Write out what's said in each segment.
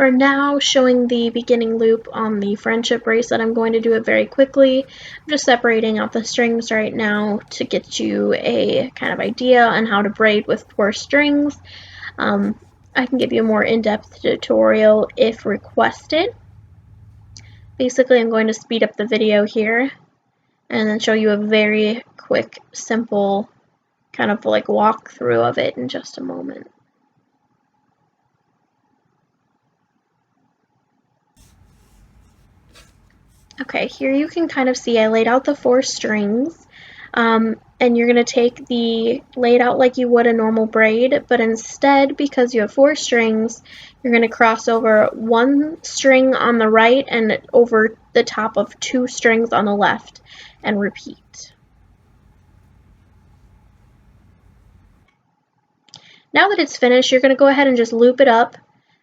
For now, showing the beginning loop on the friendship bracelet, I'm going to do it very quickly. I'm just separating out the strings right now to get you a kind of idea on how to braid with 4 strings. I can give you a more in-depth tutorial if requested. Basically, I'm going to speed up the video here and then show you a very quick, simple kind of like walkthrough of it in just a moment. Okay, here you can kind of see I laid out the 4 strings, and you're going to take lay it out like you would a normal braid, but instead, because you have 4 strings, you're going to cross over 1 string on the right and over the top of 2 strings on the left, and repeat. Now that it's finished, you're going to go ahead and just loop it up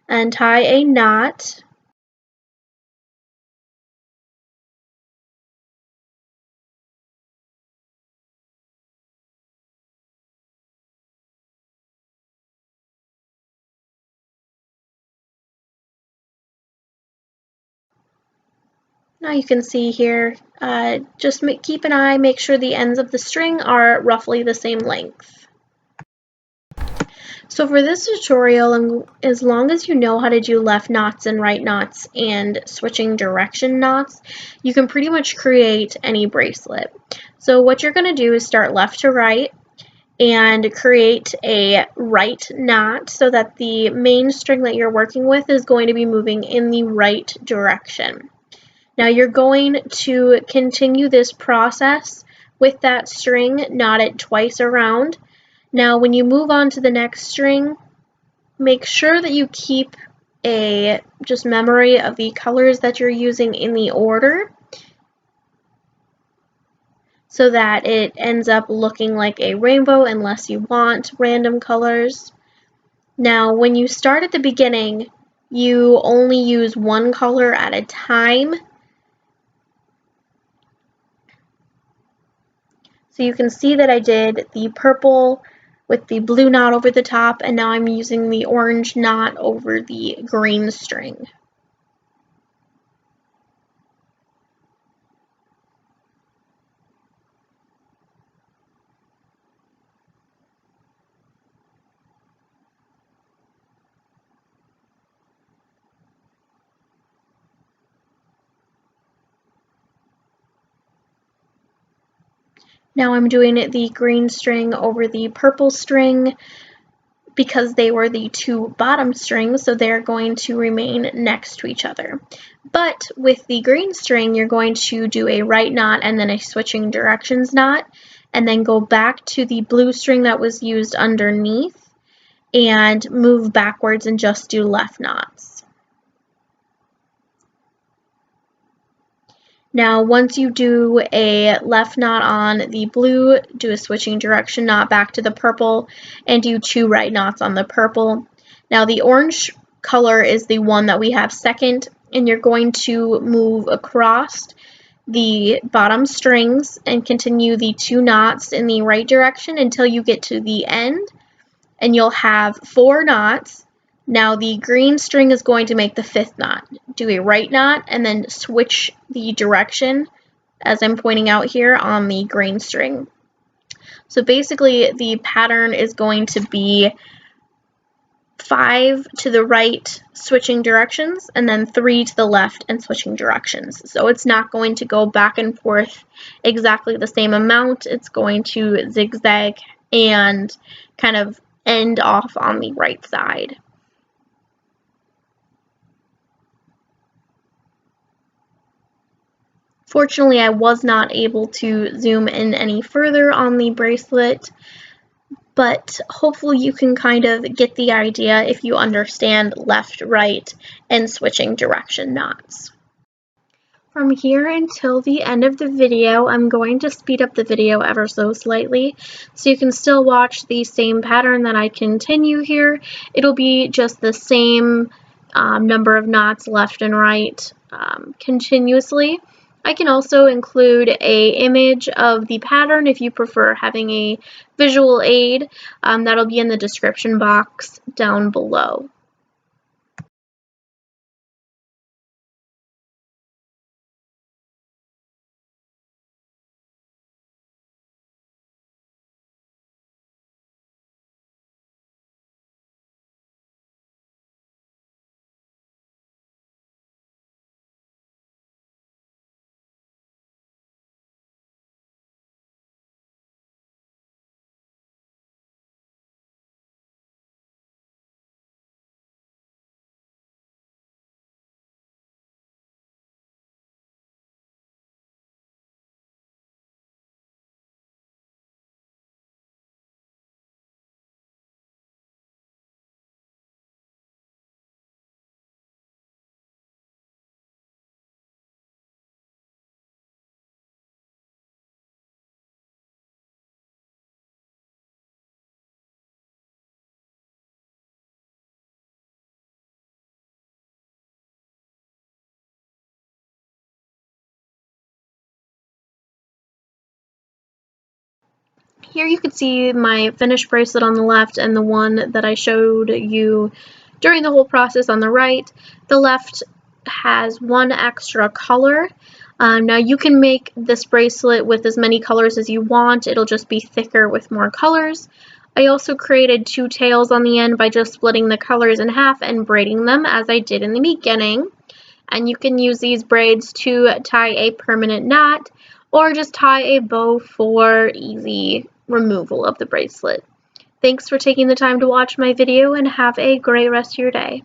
and tie a knot. Now you can see here, just keep an eye, make sure the ends of the string are roughly the same length. So for this tutorial, as long as you know how to do left knots and right knots and switching direction knots, you can pretty much create any bracelet. So what you're going to do is start left to right and create a right knot so that the main string that you're working with is going to be moving in the right direction. Now you're going to continue this process with that string, knot it twice around. Now when you move on to the next string, make sure that you keep a just memory of the colors that you're using in the order so that it ends up looking like a rainbow unless you want random colors. Now when you start at the beginning, you only use 1 color at a time. So you can see that I did the purple with the blue knot over the top, and now I'm using the orange knot over the green string. Now I'm doing the green string over the purple string because they were the 2 bottom strings, so they're going to remain next to each other. But with the green string, you're going to do a right knot and then a switching directions knot, and then go back to the blue string that was used underneath and move backwards and just do left knots. Now, once you do a left knot on the blue, do a switching direction knot back to the purple, and do 2 right knots on the purple. Now, the orange color is the one that we have second, and you're going to move across the bottom strings and continue the 2 knots in the right direction until you get to the end, and you'll have 4 knots. Now the green string is going to make the 5th knot. Do a right knot and then switch the direction as I'm pointing out here on the green string. So basically the pattern is going to be 5 to the right switching directions and then 3 to the left and switching directions. So it's not going to go back and forth exactly the same amount. It's going to zigzag and kind of end off on the right side. Fortunately, I was not able to zoom in any further on the bracelet, but hopefully you can kind of get the idea if you understand left, right, and switching direction knots. From here until the end of the video, I'm going to speed up the video ever so slightly so you can still watch the same pattern that I continue here. It'll be just the same number of knots left and right continuously. I can also include an image of the pattern if you prefer having a visual aid. That'll be in the description box down below. Here you can see my finished bracelet on the left and the one that I showed you during the whole process on the right. The left has one extra color. Now you can make this bracelet with as many colors as you want. It'll just be thicker with more colors. I also created two tails on the end by just splitting the colors in half and braiding them as I did in the beginning. And you can use these braids to tie a permanent knot or just tie a bow for easy removal of the bracelet. Thanks for taking the time to watch my video and have a great rest of your day.